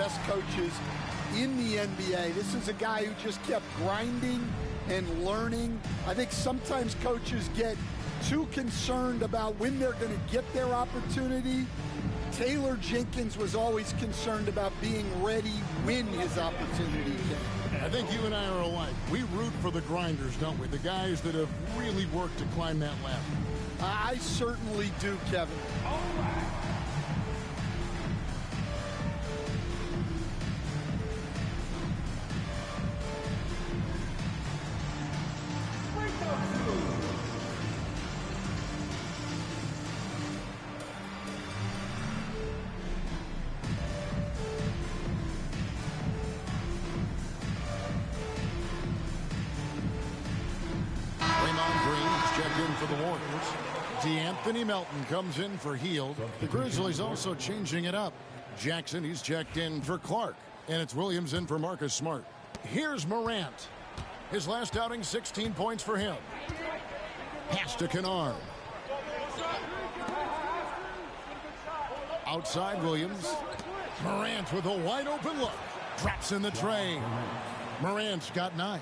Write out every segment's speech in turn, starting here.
best coaches in the NBA. This is a guy who just kept grinding and learning. I think sometimes coaches get too concerned about when they're going to get their opportunity. Taylor Jenkins was always concerned about being ready when his opportunity came. I think you and I are alike. We root for the grinders, don't we? The guys that have really worked to climb that ladder. I certainly do, Kevin. All right. For the Warriors, De'Anthony Melton comes in for Hield. The Grizzlies also changing it up. Jackson, he's checked in for Clark. And it's Williams in for Marcus Smart. Here's Morant. His last outing, 16 points for him. Pass to Kennard. Outside Williams. Morant with a wide open look. Drops in the tray. Morant's got 9.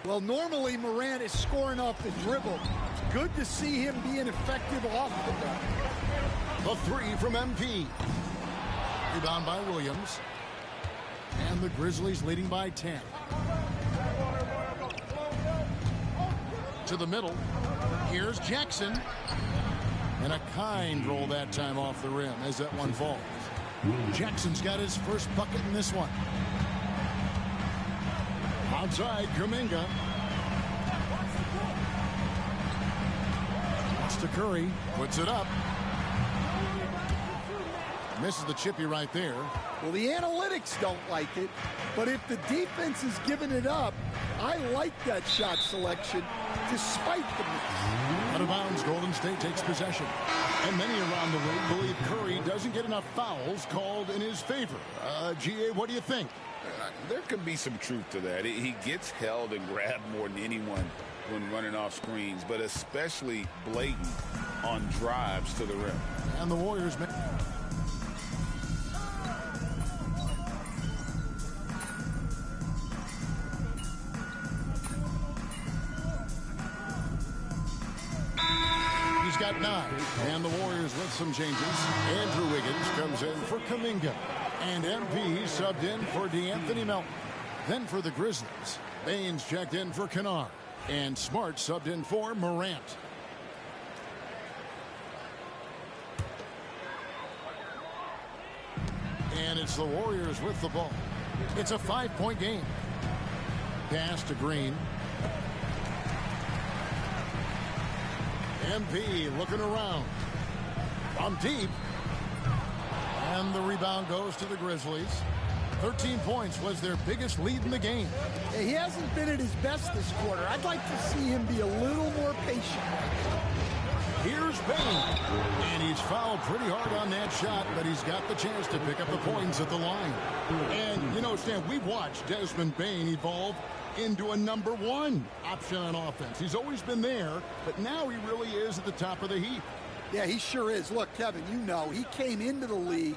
Well, normally Morant is scoring off the dribble. Good to see him being effective off the ball. A 3 from MP. Rebound by Williams. And the Grizzlies leading by 10. To the middle. Here's Jackson. And a kind roll that time off the rim as that one falls. Jackson's got his first bucket in this one. Outside, Kuminga. Wants to Curry. Puts it up. Misses the chippy right there. Well, the analytics don't like it, but if the defense is giving it up, I like that shot selection despite the miss. Out of bounds, Golden State takes possession. And many around the league believe Curry doesn't get enough fouls called in his favor. GA, what do you think? There could be some truth to that. He gets held and grabbed more than anyone when running off screens, but especially blatant on drives to the rim. And the Warriors make... He's got 9. And the Warriors with some changes. Andrew Wiggins comes in for Kuminga. And MP subbed in for De'Anthony Melton. Then for the Grizzlies, Baines checked in for Kennard. And Smart subbed in for Morant. And it's the Warriors with the ball. It's a 5-point game. Pass to Green. MP looking around. From deep. And the rebound goes to the Grizzlies. 13 points was their biggest lead in the game. He hasn't been at his best this quarter. I'd like to see him be a little more patient. Here's Bane. And he's fouled pretty hard on that shot, but he's got the chance to pick up the points at the line. And, you know, Stan, we've watched Desmond Bane evolve into a #1 option on offense. He's always been there, but now he really is at the top of the heap. Yeah, he sure is. Look, Kevin, you know, he came into the league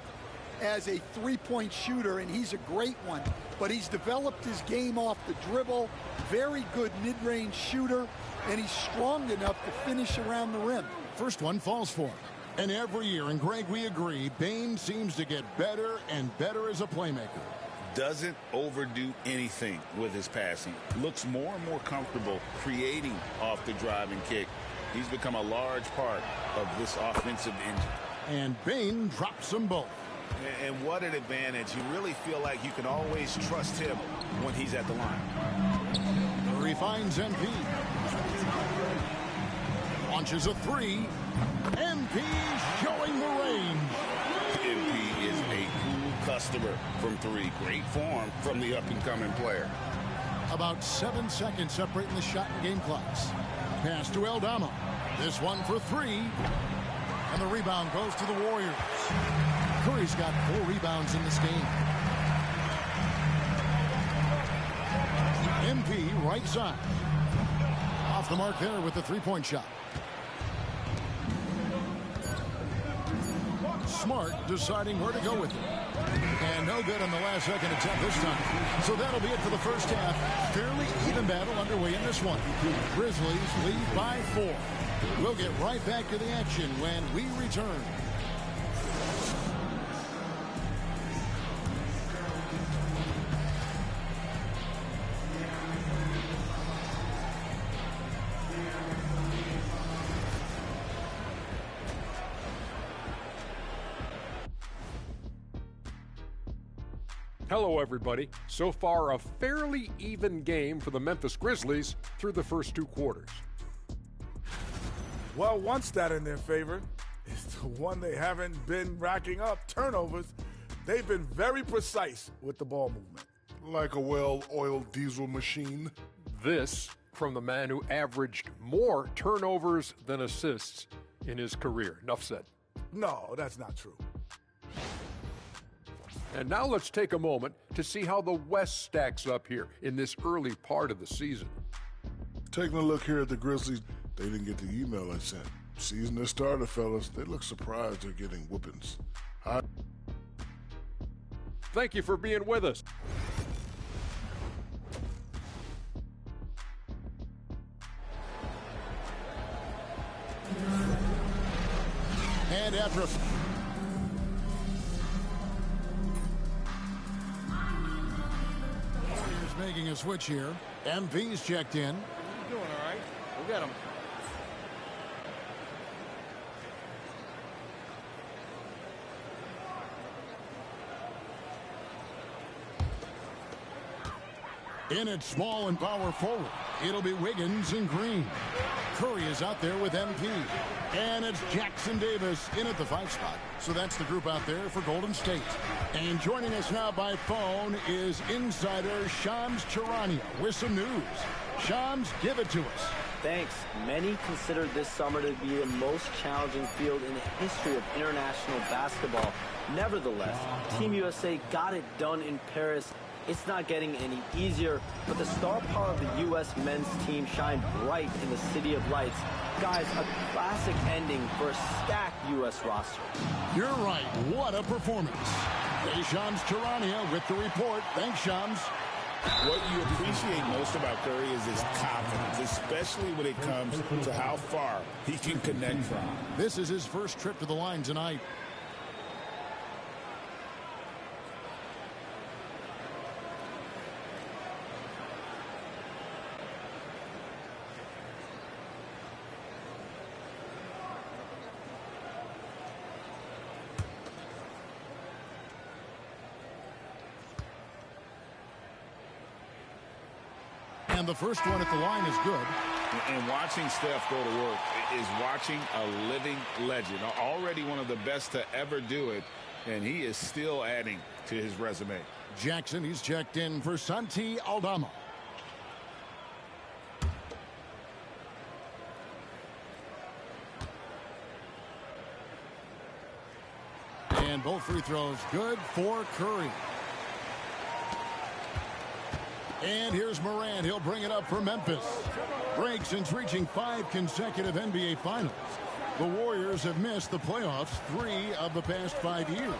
as a three-point shooter, and he's a great one. But he's developed his game off the dribble, very good mid-range shooter, and he's strong enough to finish around the rim. First one falls for him. And every year, and Greg, we agree, Bane seems to get better and better as a playmaker. Doesn't overdo anything with his passing. Looks more and more comfortable creating off the driving kick. He's become a large part of this offensive engine. And Bane drops them both. And what an advantage. You really feel like you can always trust him when he's at the line. Curry finds MP. Launches a 3. MP showing the range. MP is a cool customer from 3. Great form from the up-and-coming player. About 7 seconds separating the shot and game clocks. Pass to Aldama. This one for 3. And the rebound goes to the Warriors. Curry's got 4 rebounds in this game. MP right side. Off the mark there with the three-point shot. Smart deciding where to go with it. And no good on the last second attempt this time. So that'll be it for the first half. Fairly even battle underway in this one. Grizzlies lead by 4. We'll get right back to the action when we return. Hello, everybody. So far, a fairly even game for the Memphis Grizzlies through the first 2 quarters. Well, one stat in their favor is the one they haven't been racking up, turnovers. They've been very precise with the ball movement. Like a well-oiled diesel machine. This from the man who averaged more turnovers than assists in his career. Enough said. No, that's not true. And now let's take a moment to see how the West stacks up here in this early part of the season. Taking a look here at the Grizzlies, they didn't get the email I sent. Season has started, fellas. They look surprised they're getting whoopings. Thank you for being with us. And after a... Warriors making a switch here. MP's checked in. He's doing all right. We'll get him. In at small and power forward, it'll be Wiggins and Green. Curry is out there with MP. And it's Jackson Davis in at the 5 spot. So that's the group out there for Golden State. And joining us now by phone is insider Shams Charania with some news. Shams, give it to us. Thanks. Many consider this summer to be the most challenging field in the history of international basketball. Nevertheless, Team USA got it done in Paris. It's not getting any easier, but the star power of the U.S. men's team shined bright in the City of Lights. Guys, a classic ending for a stacked U.S. roster. You're right. What a performance. Hey, Shams Charania with the report. Thanks, Shams. What you appreciate most about Curry is his confidence, especially when it comes to how far he can connect from. This is his first trip to the line tonight. And the first one at the line is good. And watching Steph go to work is watching a living legend. Already one of the best to ever do it, and he is still adding to his resume. Jackson, he's checked in for Santi Aldama. And both free throws good for Curry. And here's Morant. He'll bring it up for Memphis. Break since reaching 5 consecutive NBA Finals. The Warriors have missed the playoffs 3 of the past 5 years.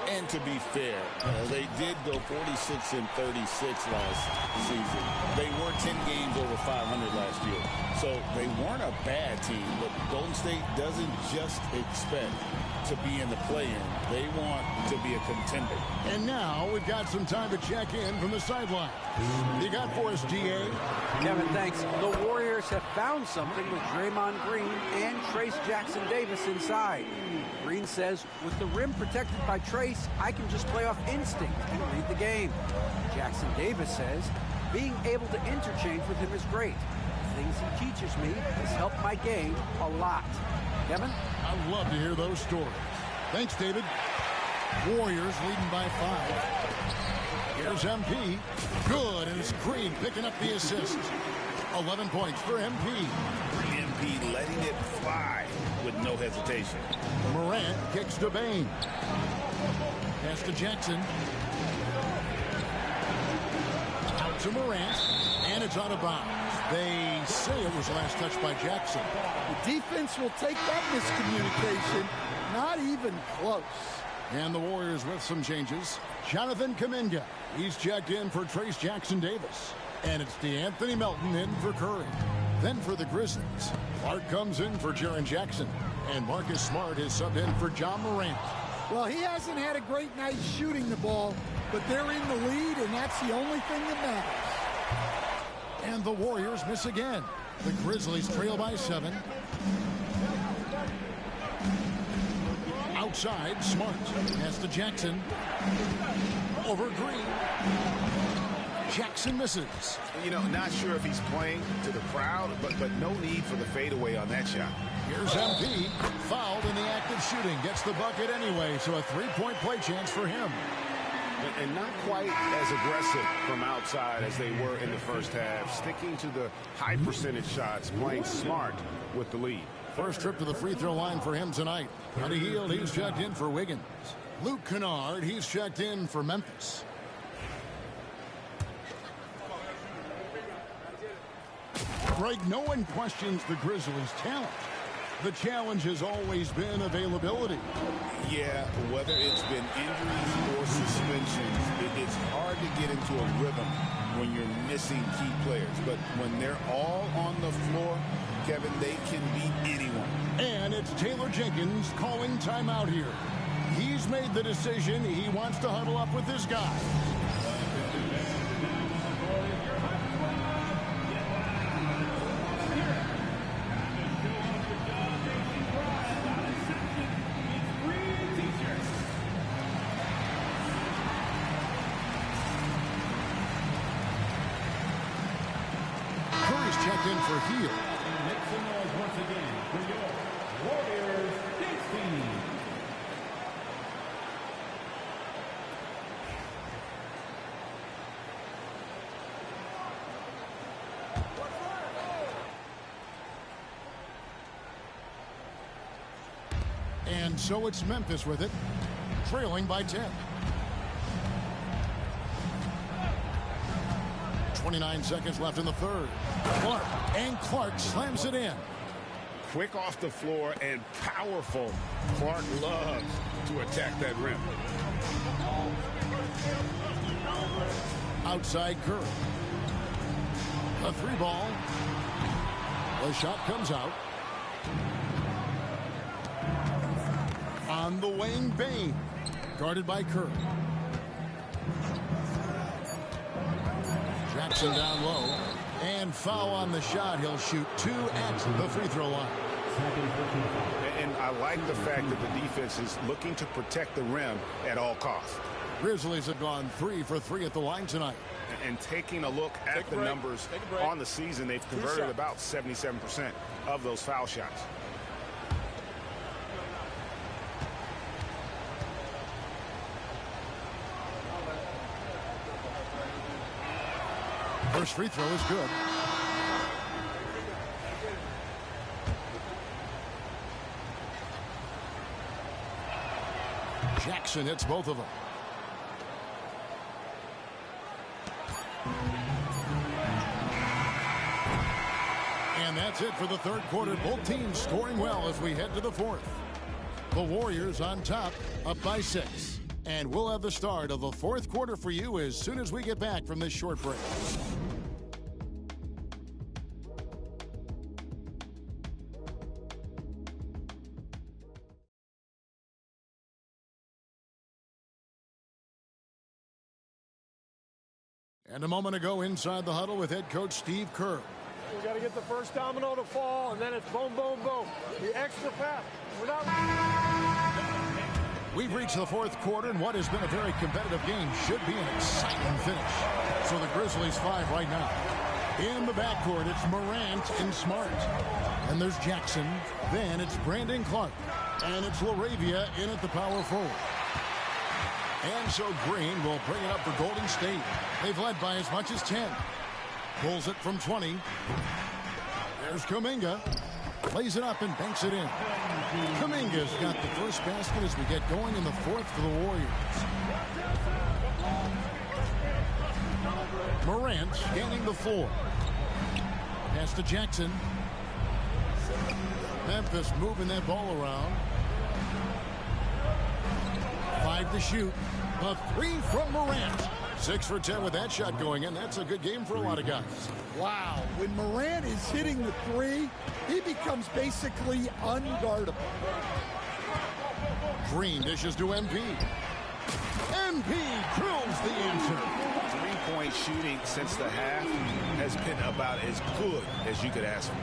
And to be fair, they did go 46 and 36 last season. They were 10 games over 500 last year. So they weren't a bad team, but Golden State doesn't just expect to be in the play-in. They want to be a contender. And now we've got some time to check in from the sideline. You got for us, G.A.? Kevin, thanks. The Warriors have found something with Draymond Green and Trace Jackson Davis inside. Green says, with the rim protected by Trace, I can just play off instinct and read the game. Jackson Davis says, being able to interchange with him is great. The things he teaches me has helped my game a lot. Kevin? I'd love to hear those stories. Thanks, David. Warriors leading by 5. Here's MP. Good, and it's Green picking up the assist. 11 points for MP. MP letting it fly with no hesitation. Morant kicks to Bane. Pass to Jackson. Out to Morant, and it's out of bounds. They say it was last touched by Jackson. The defense will take that miscommunication. Not even close. And the Warriors with some changes. Jonathan Kuminga. He's checked in for Trace Jackson Davis. And it's DeAnthony Melton in for Curry. Then for the Grizzlies, Clark comes in for Jaren Jackson. And Marcus Smart is subbed in for John Morant. Well, he hasn't had a great night shooting the ball, but they're in the lead, and that's the only thing that matters. And the Warriors miss again. The Grizzlies trail by 7. Outside, Smart has to Jackson. Over Green. Jackson misses. You know, not sure if he's playing to the crowd, but no need for the fadeaway on that shot. Here's MP, fouled in the act of shooting. Gets the bucket anyway, so a 3-point play chance for him. And not quite as aggressive from outside as they were in the first half. Sticking to the high percentage shots, playing smart with the lead. First trip to the free throw line for him tonight. Buddy Hield, he's checked in for Wiggins. Luke Kennard, he's checked in for Memphis. Greg, no one questions the Grizzlies' talent. The challenge has always been availability. Yeah, whether it's been injuries or suspensions, it's hard to get into a rhythm when you're missing key players. But when they're all on the floor, Kevin, they can beat anyone. And it's Taylor Jenkins calling timeout here. He's made the decision. He wants to huddle up with this guy. Checked in for Hield. Make some noise once again for your Warriors dance team. And so it's Memphis with it, trailing by 10. 29 seconds left in the third. Clark slams it in. Quick off the floor and powerful. Clark loves to attack that rim. Outside Curry. A 3-ball. The shot comes out. On the wing, Bane. Guarded by Curry. Jackson down low. And foul on the shot. He'll shoot 2 at the free throw line. And I like the fact that the defense is looking to protect the rim at all costs. Grizzlies have gone 3 for 3 at the line tonight. And taking a look at the numbers on the season, they've converted about 77% of those foul shots. First free throw is good. Jackson hits both of them. And that's it for the third quarter. Both teams scoring well as we head to the fourth. The Warriors on top, up by 6. And we'll have the start of the fourth quarter for you as soon as we get back from this short break. And a moment ago inside the huddle with head coach Steve Kerr. We got to get the first domino to fall, and then it's boom, boom, boom. The extra pass. We've reached the fourth quarter, and what has been a very competitive game should be an exciting finish. So the Grizzlies 5 right now. In the backcourt, it's Morant and Smart. And there's Jackson. Then it's Brandon Clark. And it's LaRavia in at the power forward. And so Green will bring it up for Golden State. They've led by as much as 10. Pulls it from 20. There's Kuminga. Plays it up and banks it in. Kuminga's got the first basket as we get going in the fourth for the Warriors. Morant scanning the floor. Pass to Jackson. Memphis moving that ball around. 5 to shoot. A 3 from Morant. 6 for 10 with that shot going in. That's a good game for a lot of guys. Wow. When Morant is hitting the 3, he becomes basically unguardable. Green dishes to MP. MP drills the answer. Three-point shooting since the half has been about as good as you could ask for.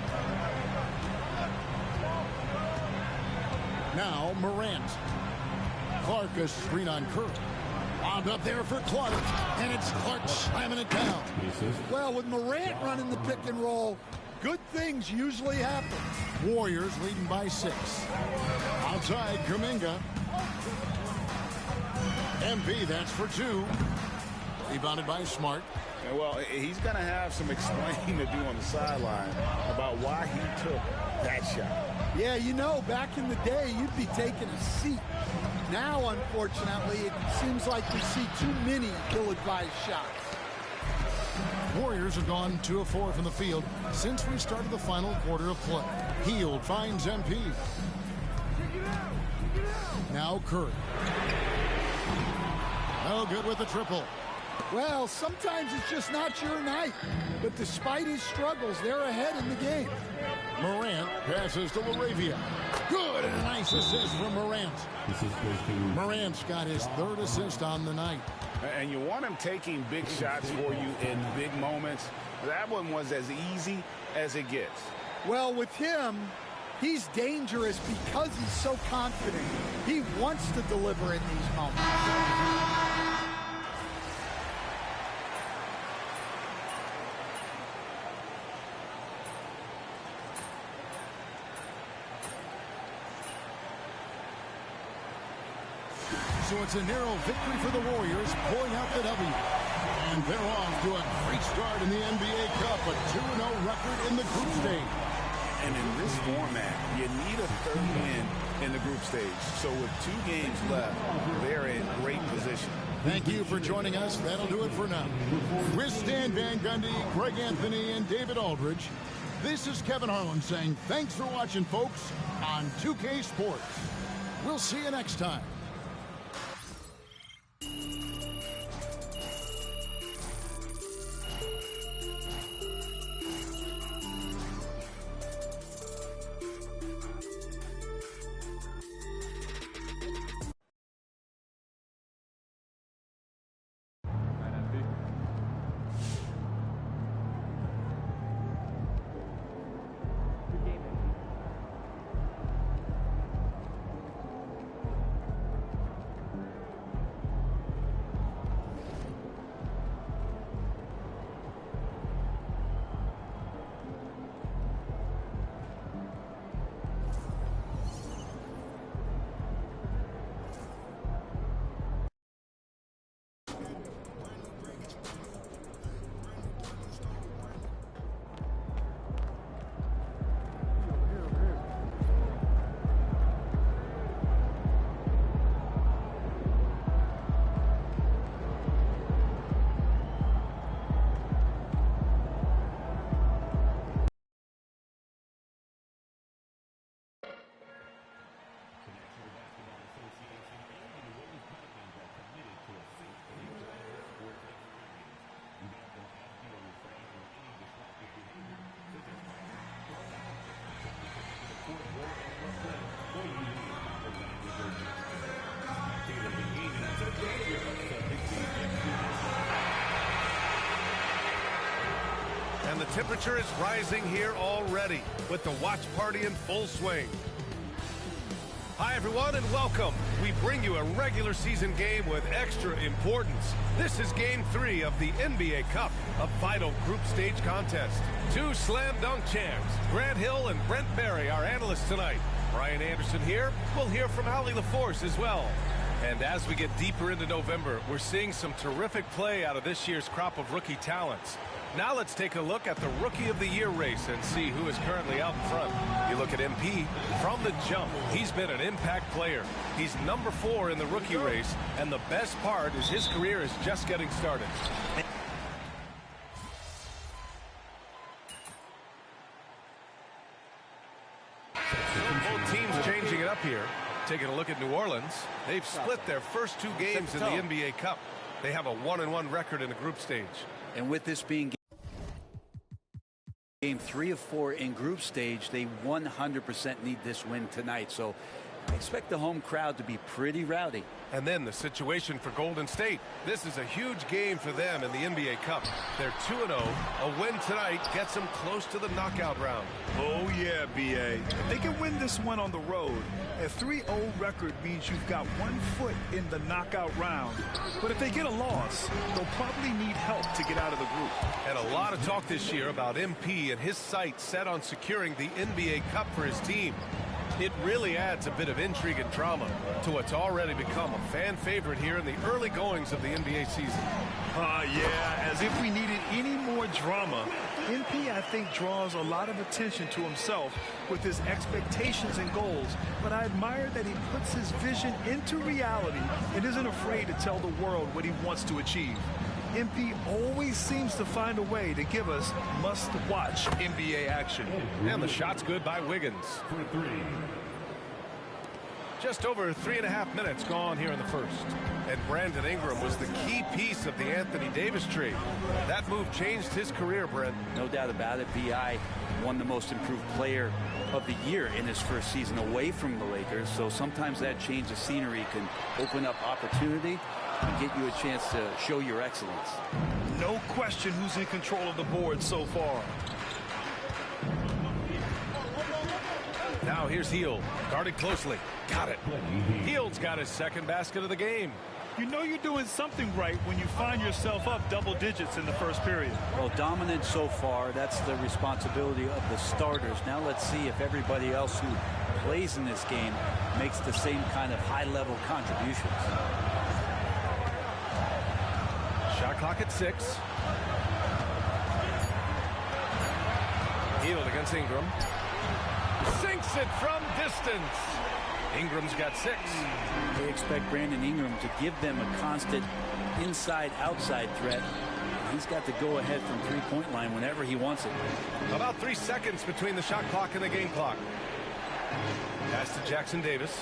Now Morant. Clark a screen on Curry. Wound up there for Clark, and it's Clark slamming it down. Well, with Morant running the pick and roll, good things usually happen. Warriors leading by 6. Outside, Kuminga. MP, that's for 2. Rebounded by Smart. And well, he's going to have some explaining to do on the sideline about why he took that shot. Yeah, you know, back in the day, you'd be taking a seat. Now, unfortunately, it seems like we see too many ill-advised shots. Warriors have gone 2 of 4 from the field since we started the final quarter of play. Hield finds MP. Now Curry. No good with the triple. Well, sometimes it's just not your night. But despite his struggles, they're ahead in the game. Morant passes to LaRavia. Good, and a nice assist from Morant. Morant's got his 3rd assist on the night. And you want him taking big shots for you in big moments. That one was as easy as it gets. Well, with him, he's dangerous because he's so confident. He wants to deliver in these moments. So it's a narrow victory for the Warriors, pulling out the W. And they're off to a great start in the NBA Cup, a 2-0 record in the group stage. And in this format, you need a 3rd win in the group stage. So with 2 games left, they're in great position. Thank you for joining us. That'll do it for now. With Stan Van Gundy, Greg Anthony, and David Aldridge, this is Kevin Harlan saying thanks for watching, folks, on 2K Sports. We'll see you next time. And the temperature is rising here already with the watch party in full swing. Hi, everyone, and welcome. We bring you a regular season game with extra importance. This is Game 3 of the NBA Cup, a vital group stage contest. 2 slam dunk champs, Grant Hill and Brent Barry, our analysts tonight. Brian Anderson here. We'll hear from Allie LaForce as well. And as we get deeper into November, we're seeing some terrific play out of this year's crop of rookie talents. Now let's take a look at the Rookie of the Year race and see who is currently out in front. You look at MP, from the jump, he's been an impact player. He's number 4 in the rookie race, and the best part is his career is just getting started. So both teams changing it up here. Taking a look at New Orleans, they've split their first 2 games in the NBA Cup. They have a 1-1 record in the group stage. And with this being game 3 of 4 in group stage, they 100% need this win tonight. So I expect the home crowd to be pretty rowdy. And then the situation for Golden State. This is a huge game for them in the NBA Cup. They're 2-0. A win tonight gets them close to the knockout round. Oh, yeah, B.A. If they can win this one on the road, a 3-0 record means you've got 1 foot in the knockout round. But if they get a loss, they'll probably need help to get out of the group. And a lot of talk this year about MP and his sights set on securing the NBA Cup for his team. It really adds a bit of intrigue and drama to what's already become a fan favorite here in the early goings of the NBA season. Yeah, as if we needed any more drama. MP, I think, draws a lot of attention to himself with his expectations and goals, but I admire that he puts his vision into reality and isn't afraid to tell the world what he wants to achieve. MP always seems to find a way to give us must-watch NBA action. And the shot's good by Wiggins. Just over 3.5 minutes gone here in the first. And Brandon Ingram was the key piece of the Anthony Davis trade. That move changed his career, Brent. No doubt about it. B.I. won the most improved player of the year in his first season away from the Lakers. So sometimes that change of scenery can open up opportunity and get you a chance to show your excellence. No question who's in control of the board so far. Now here's Hield, guarded closely. Got it. Hield's got his second basket of the game. You know you're doing something right when you find yourself up double digits in the first period. Well, dominant so far. That's the responsibility of the starters. Now let's see if everybody else who plays in this game makes the same kind of high-level contributions. Shot clock at 6. Hield against Ingram. Sinks it from distance. Ingram's got 6. They expect Brandon Ingram to give them a constant inside-outside threat. He's got to go ahead from three-point line whenever he wants it. About 3 seconds between the shot clock and the game clock. Pass to Jackson Davis.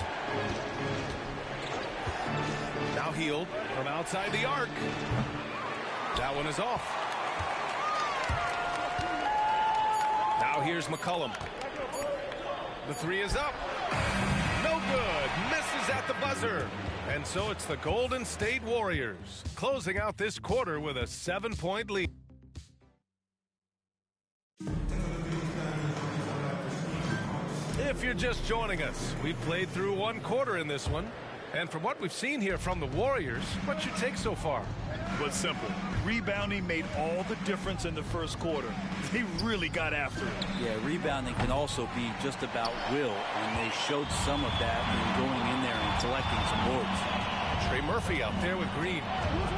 Now Hield from outside the arc. That one is off. Now here's McCollum. The 3 is up. No good. Misses at the buzzer. And so it's the Golden State Warriors closing out this quarter with a 7-point lead. If you're just joining us, we've played through 1 quarter in this one. And from what we've seen here from the Warriors, what's your take so far? Well, it's simple. Rebounding made all the difference in the first quarter. They really got after it. Yeah, rebounding can also be just about will, and they showed some of that in going in there and collecting some boards. Trey Murphy out there with Green.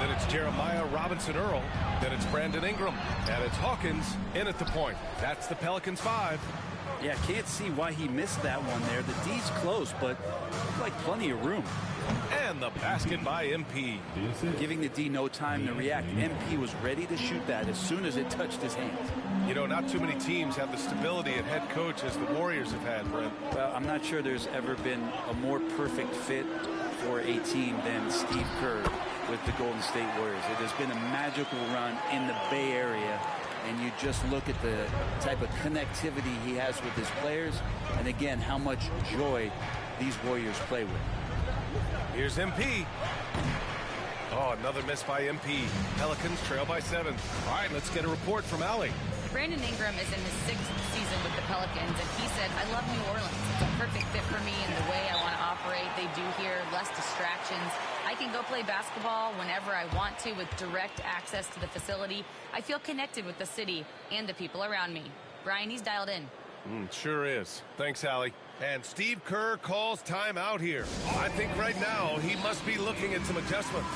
Then it's Jeremiah Robinson-Earl. Then it's Brandon Ingram. And it's Hawkins in at the point. That's the Pelicans 5. Yeah, can't see why he missed that one there. The D's close, but like plenty of room. And the basket by MP. Giving the D no time to react. MP was ready to shoot that as soon as it touched his hands. You know, not too many teams have the stability at head coach as the Warriors have had, Brent. Well, I'm not sure there's ever been a more perfect fit for a team than Steve Kerr with the Golden State Warriors. It has been a magical run in the Bay Area. And you just look at the type of connectivity he has with his players. And again, how much joy these Warriors play with. Here's MP. Oh, another miss by MP. Pelicans trail by 7. All right, let's get a report from Allie. Brandon Ingram is in his 6th season with the Pelicans, and he said, I love New Orleans. It's a perfect fit for me and the way I want to operate. They do here, less distractions. I can go play basketball whenever I want to with direct access to the facility. I feel connected with the city and the people around me. Brian, he's dialed in. Sure is. Thanks, Allie. And Steve Kerr calls time out here. I think right now he must be looking at some adjustments.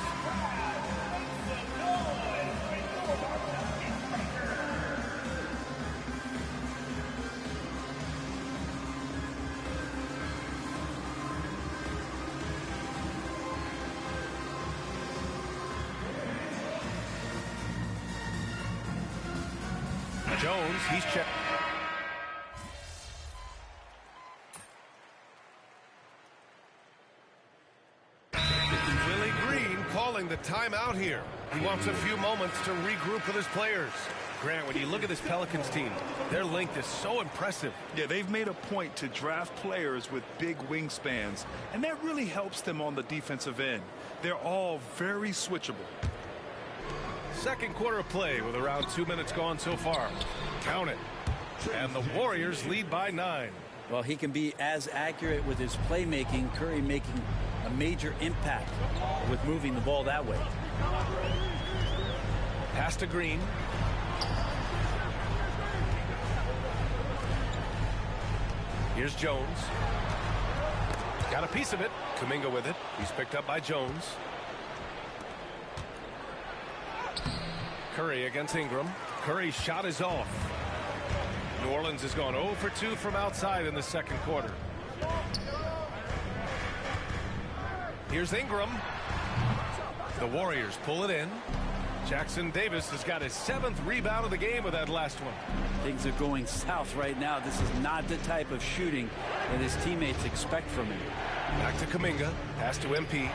Jones, he's checked. timeout here. He wants a few moments to regroup with his players. Grant, when you look at this Pelicans team, their length is so impressive. Yeah, they've made a point to draft players with big wingspans, and that really helps them on the defensive end. They're all very switchable. Second quarter of play with around 2 minutes gone so far. Count it. And the Warriors lead by 9. Well, he can be as accurate with his playmaking. Curry making a major impact with moving the ball that way. Pass to Green. Here's Jones. Got a piece of it. Kuminga with it. He's picked up by Jones. Curry against Ingram. Curry's shot is off. New Orleans has gone 0 for 2 from outside in the second quarter. Here's Ingram. The Warriors pull it in. Jackson Davis has got his 7th rebound of the game with that last one. Things are going south right now. This is not the type of shooting that his teammates expect from him. Back to Kuminga. Pass to MP.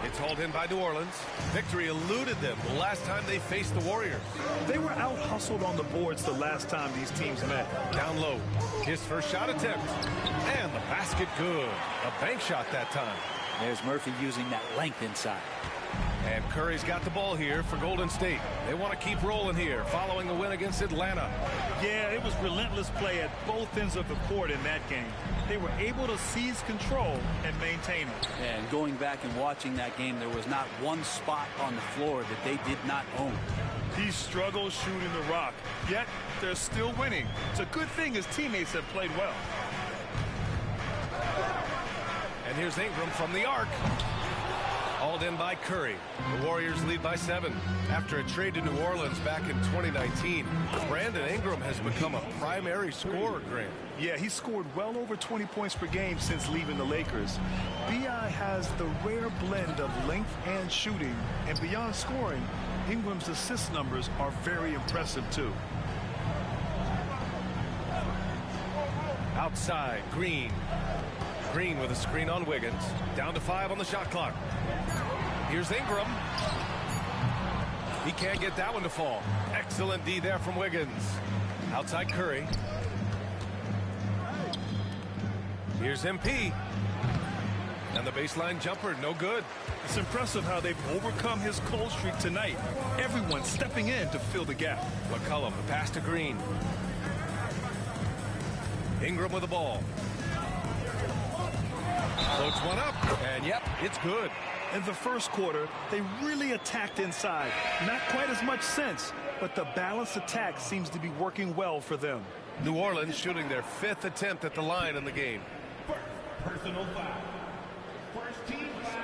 It's hauled in by New Orleans. Victory eluded them the last time they faced the Warriors. They were out-hustled on the boards the last time these teams met. Down low. His first shot attempt. And the basket good. A bank shot that time. There's Murphy using that length inside. And Curry's got the ball here for Golden State. They want to keep rolling here following the win against Atlanta. Yeah, it was relentless play at both ends of the court in that game. They were able to seize control and maintain it. And going back and watching that game, there was not one spot on the floor that they did not own. He struggled shooting the rock, yet they're still winning. It's a good thing his teammates have played well. And here's Ingram from the arc. Hauled in by Curry. The Warriors lead by 7. After a trade to New Orleans back in 2019, Brandon Ingram has become a primary scorer, Grant. Yeah, he scored well over 20 points per game since leaving the Lakers. B.I. has the rare blend of length and shooting, and beyond scoring, Ingram's assist numbers are very impressive too. Outside, Green. Green with a screen on Wiggins. Down to 5 on the shot clock. Here's Ingram. He can't get that one to fall. Excellent D there from Wiggins. Outside Curry. Here's MP. And the baseline jumper, no good. It's impressive how they've overcome his cold streak tonight. Everyone stepping in to fill the gap. McCollum, the pass to Green. Ingram with the ball. Floats one up, and yep, it's good. In the first quarter, they really attacked inside. Not quite as much sense, but the balanced attack seems to be working well for them. New Orleans shooting their 5th attempt at the line in the game. Personal foul. First team foul.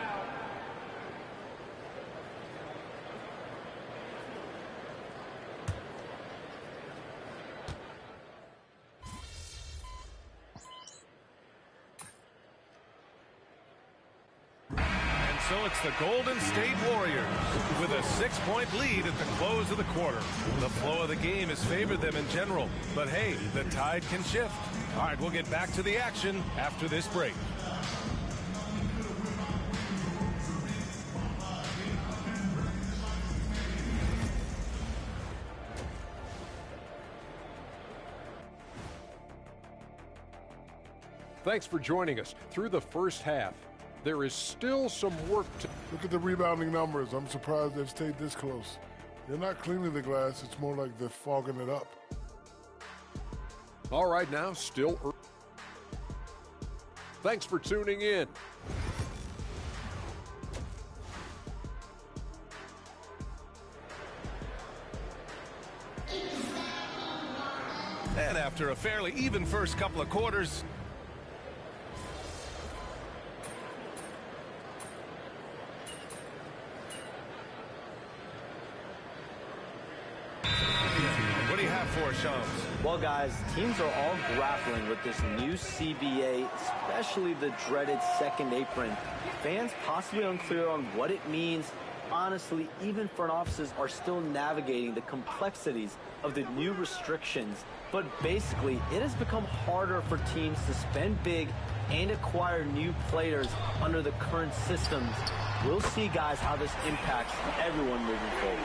So it's the Golden State Warriors with a 6-point lead at the close of the quarter. The flow of the game has favored them in general, but hey, the tide can shift. All right, we'll get back to the action after this break. Thanks for joining us through the first half. There is still some work to... Look at the rebounding numbers. I'm surprised they've stayed this close. They're not cleaning the glass. It's more like they're fogging it up. All right, now, still... Thanks for tuning in. And after a fairly even first couple of quarters... What do you have for us, Shams? Well, guys, teams are all grappling with this new CBA, especially the dreaded second apron. Fans possibly unclear on what it means. Honestly, even front offices are still navigating the complexities of the new restrictions. But basically, it has become harder for teams to spend big and acquire new players under the current systems. We'll see, guys, how this impacts everyone moving forward.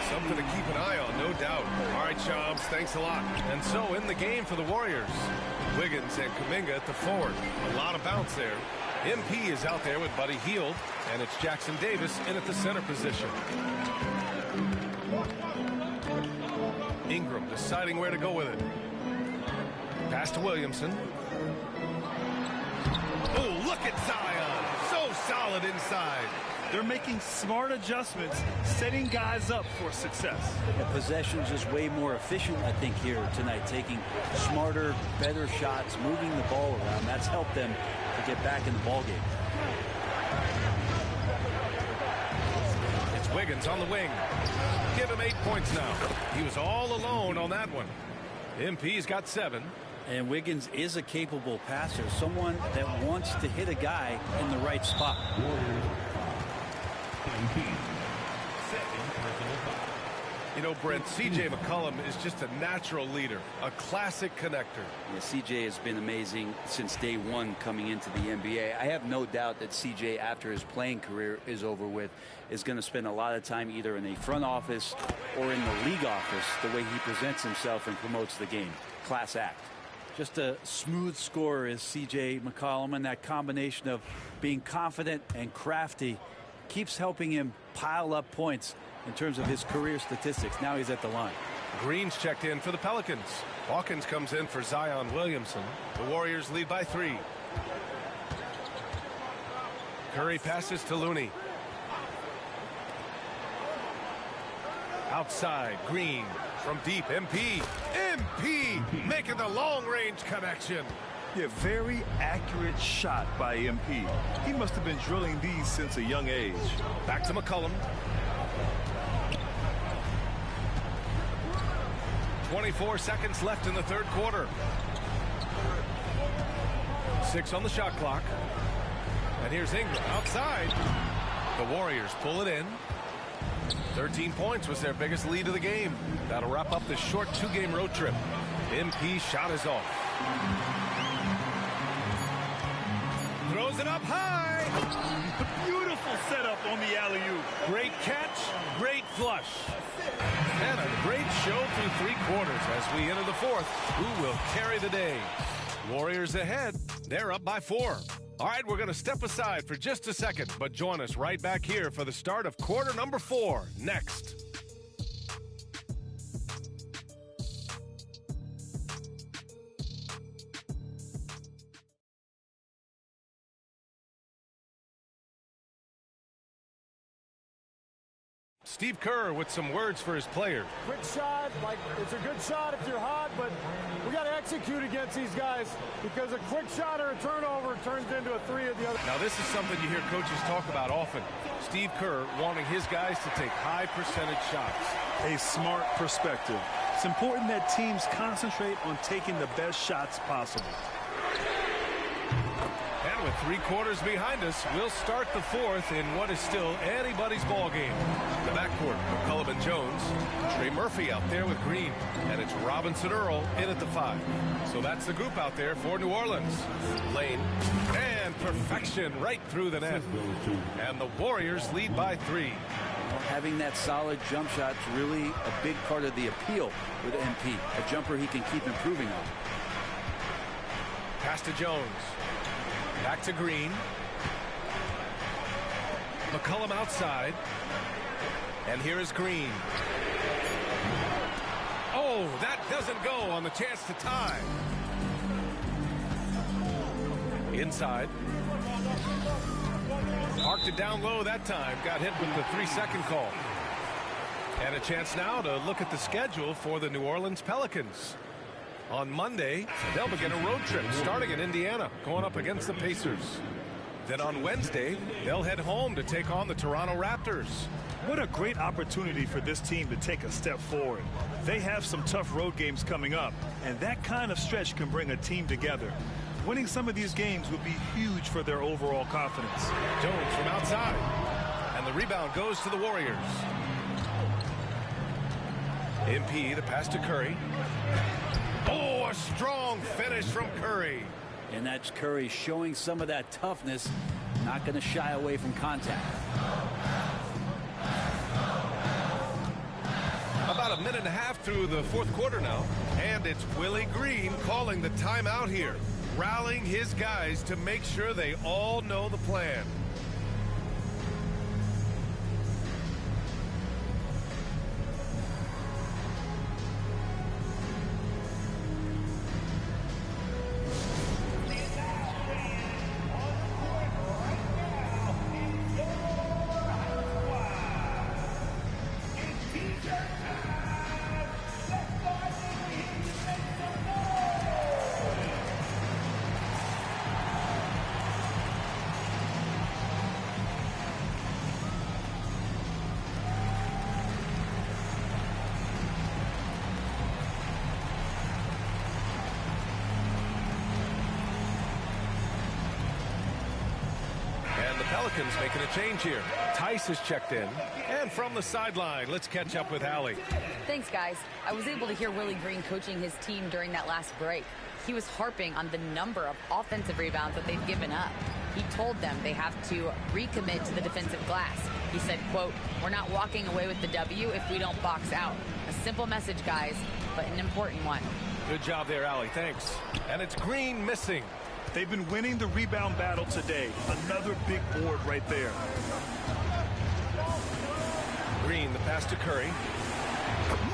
Something to keep an eye on, no doubt. All right, Shams, thanks a lot. And so in the game for the Warriors, Wiggins and Kuminga at the forward. A lot of bounce there. MP is out there with Buddy Hield, and it's Jackson Davis in at the center position. Ingram deciding where to go with it. Pass to Williamson. Oh, look at Zion. So solid inside. They're making smart adjustments, setting guys up for success. The possession just way more efficient, I think, here tonight. Taking smarter, better shots, moving the ball around. That's helped them to get back in the ball game. It's Wiggins on the wing. Give him 8 points now. He was all alone on that one. MP's got 7. And Wiggins is a capable passer, someone that wants to hit a guy in the right spot. You know, Brent, C.J. McCollum is just a natural leader, a classic connector. Yeah, C.J. has been amazing since day one coming into the NBA. I have no doubt that C.J., after his playing career is over with, is going to spend a lot of time either in the front office or in the league office, the way he presents himself and promotes the game. Class act. Just a smooth scorer is C.J. McCollum, and that combination of being confident and crafty keeps helping him pile up points in terms of his career statistics. Now he's at the line. Green's checked in for the Pelicans. Hawkins comes in for Zion Williamson. The Warriors lead by 3. Curry passes to Looney. Outside, Green from deep. MP making the long-range connection. Yeah, very accurate shot by MP. He must have been drilling these since a young age. Back to McCollum. 24 seconds left in the third quarter. 6 on the shot clock. And here's Ingram outside. The Warriors pull it in. 13 points was their biggest lead of the game. That'll wrap up the short 2-game road trip. MP shot is off. Throws it up high. Beautiful setup on the alley-oop. Great catch, great flush. And a great show through 3 quarters as we enter the 4th. Who will carry the day? Warriors ahead. They're up by 4. All right, we're going to step aside for just a second, but join us right back here for the start of quarter number 4 next. Steve Kerr with some words for his players. Quick shot, like it's a good shot if you're hot, but we got to execute against these guys because a quick shot or a turnover turns into a 3 of the other. Now this is something you hear coaches talk about often. Steve Kerr wanting his guys to take high percentage shots. A smart perspective. It's important that teams concentrate on taking the best shots possible. And with 3 quarters behind us, we'll start the 4th in what is still anybody's ball game. The backcourt, McCollum and Jones. Trey Murphy out there with Green. And it's Robinson Earl in at the 5. So that's the group out there for New Orleans. Lane. And perfection right through the net. And the Warriors lead by 3. Having that solid jump shot is really a big part of the appeal with MP. A jumper he can keep improving on. Pass to Jones. Back to Green. McCollum outside. And here is Green. Oh, that doesn't go on the chance to tie. Inside. Parked it down low that time. Got hit with the 3-second call. And a chance now to look at the schedule for the New Orleans Pelicans. On Monday, they'll begin a road trip starting in Indiana, going up against the Pacers. Then on Wednesday, they'll head home to take on the Toronto Raptors. What a great opportunity for this team to take a step forward. They have some tough road games coming up, and that kind of stretch can bring a team together. Winning some of these games would be huge for their overall confidence. Jones from outside, and the rebound goes to the Warriors. MP, the pass to Curry. Oh, a strong finish from Curry. And that's Curry showing some of that toughness, not going to shy away from contact. About a minute and a half through the fourth quarter now, and it's Willie Green calling the timeout here, rallying his guys to make sure they all know the plan. Pelicans making a change here. Tice is checked in. And from the sideline, let's catch up with Allie. Thanks, guys. I was able to hear Willie Green coaching his team during that last break. He was harping on the number of offensive rebounds that they've given up. He told them they have to recommit to the defensive glass. He said, quote, "We're not walking away with the W if we don't box out." A simple message, guys, but an important one. Good job there, Allie. Thanks. And it's Green missing. They've been winning the rebound battle today. Another big board right there. Green, the pass to Curry.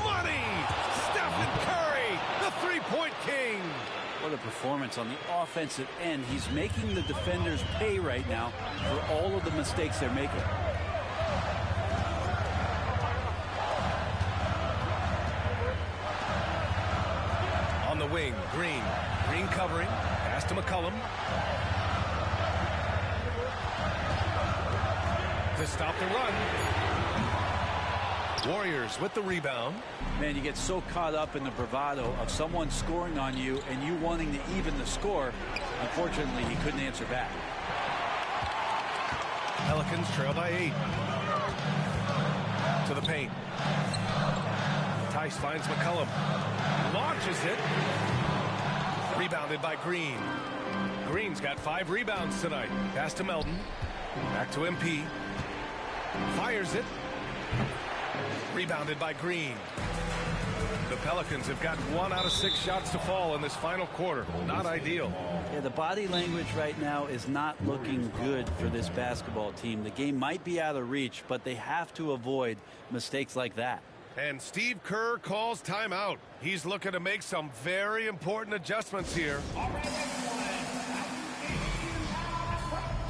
Money! Stephen Curry, the three-point king. What a performance on the offensive end. He's making the defenders pay right now for all of the mistakes they're making. On the wing, Green. Green covering. Pass to McCollum. To stop the run. Warriors with the rebound. Man, you get so caught up in the bravado of someone scoring on you and you wanting to even the score. Unfortunately, he couldn't answer back. Pelicans trail by 8. To the paint. Tice finds McCollum. Launches it. Rebounded by Green. Green's got 5 rebounds tonight. Pass to Melton. Back to MP. Fires it. Rebounded by Green. The Pelicans have got 1 out of 6 shots to fall in this final quarter. Not ideal. Yeah, the body language right now is not looking good for this basketball team. The game might be out of reach, but they have to avoid mistakes like that. And Steve Kerr calls timeout. He's looking to make some very important adjustments here.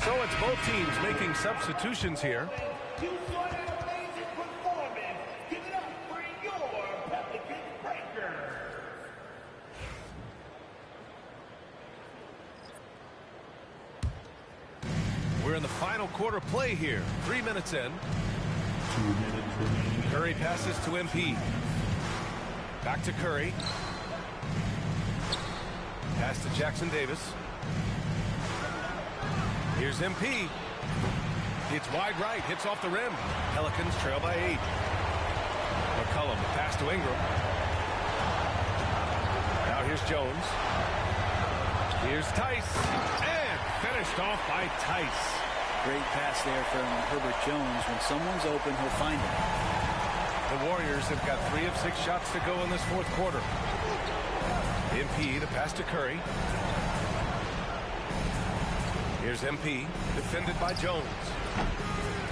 So it's both teams making substitutions here. We're in the final quarter play here. 3 minutes in. Curry passes to MP. Back to Curry. Pass to Jackson Davis. Here's MP. It's wide right. Hits off the rim. Pelicans trail by 8. McCollum, the pass to Ingram. Now here's Jones. Here's Tice. And finished off by Tice. Great pass there from Herbert Jones. When someone's open, he'll find it. The Warriors have got 3 of 6 shots to go in this fourth quarter. MP, the pass to Curry. Here's MP, defended by Jones.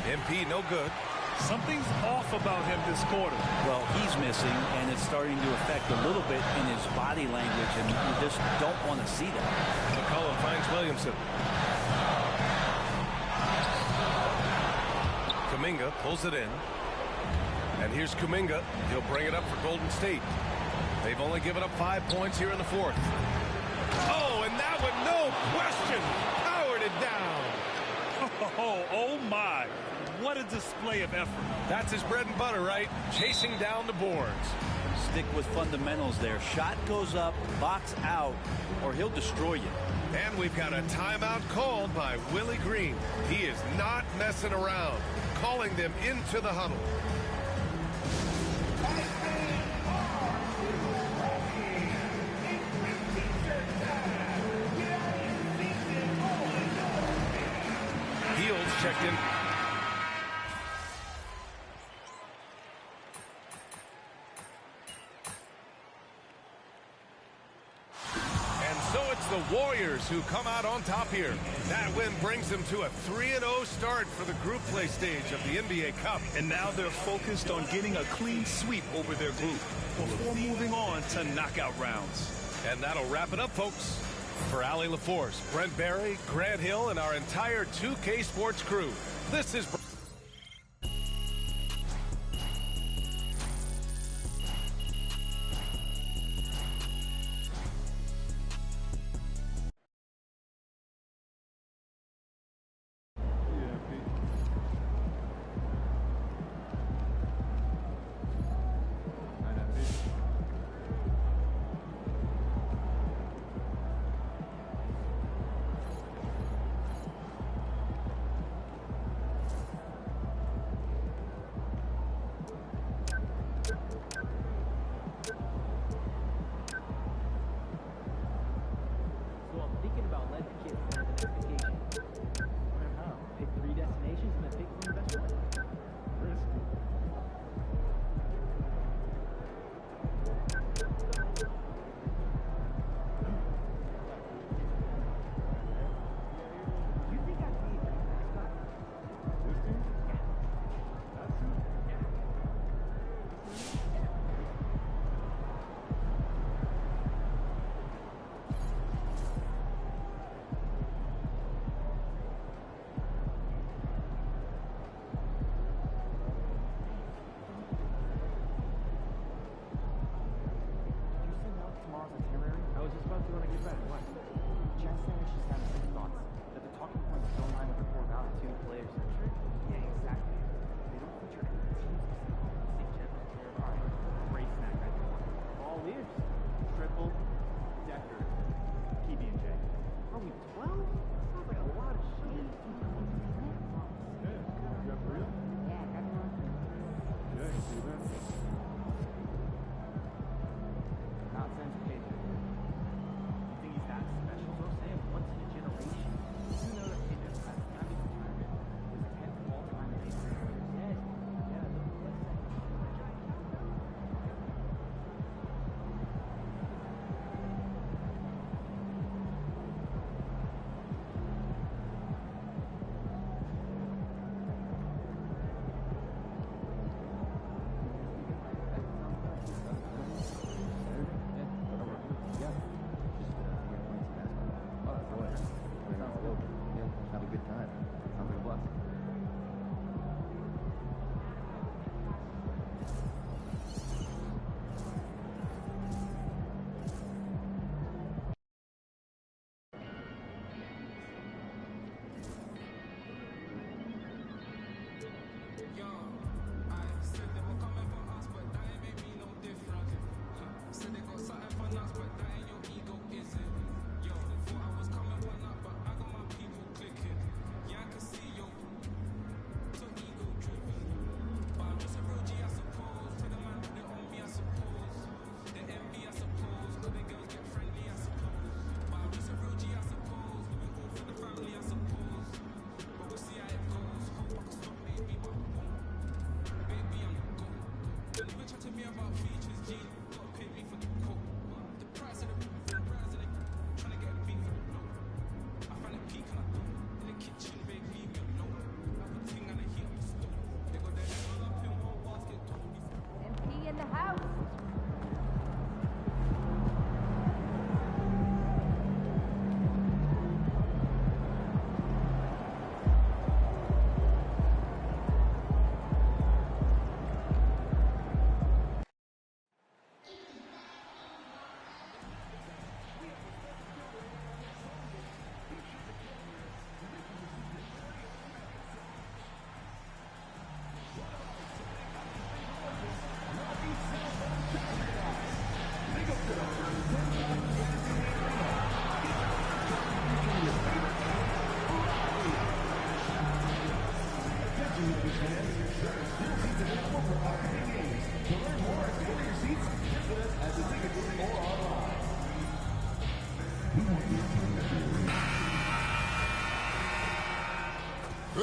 MP, no good. Something's off about him this quarter. Well, he's missing, and it's starting to affect a little bit in his body language, and you just don't want to see that. McCollum finds Williamson. Kuminga pulls it in. And here's Kuminga. He'll bring it up for Golden State. They've only given up 5 points here in the fourth. Oh, and that one, no question, powered it down. Oh my. What a display of effort. That's his bread and butter, right? Chasing down the boards. Stick with fundamentals there. Shot goes up, box out, or he'll destroy you. And we've got a timeout called by Willie Green. He is not messing around, calling them into the huddle. checked in. So it's the Warriors who come out on top here. That win brings them to a 3-0 start for the group play stage of the NBA Cup. And now they're focused on getting a clean sweep over their group before moving on to knockout rounds. And that'll wrap it up, folks. For Allie LaForce, Brent Barry, Grant Hill, and our entire 2K Sports crew, this is...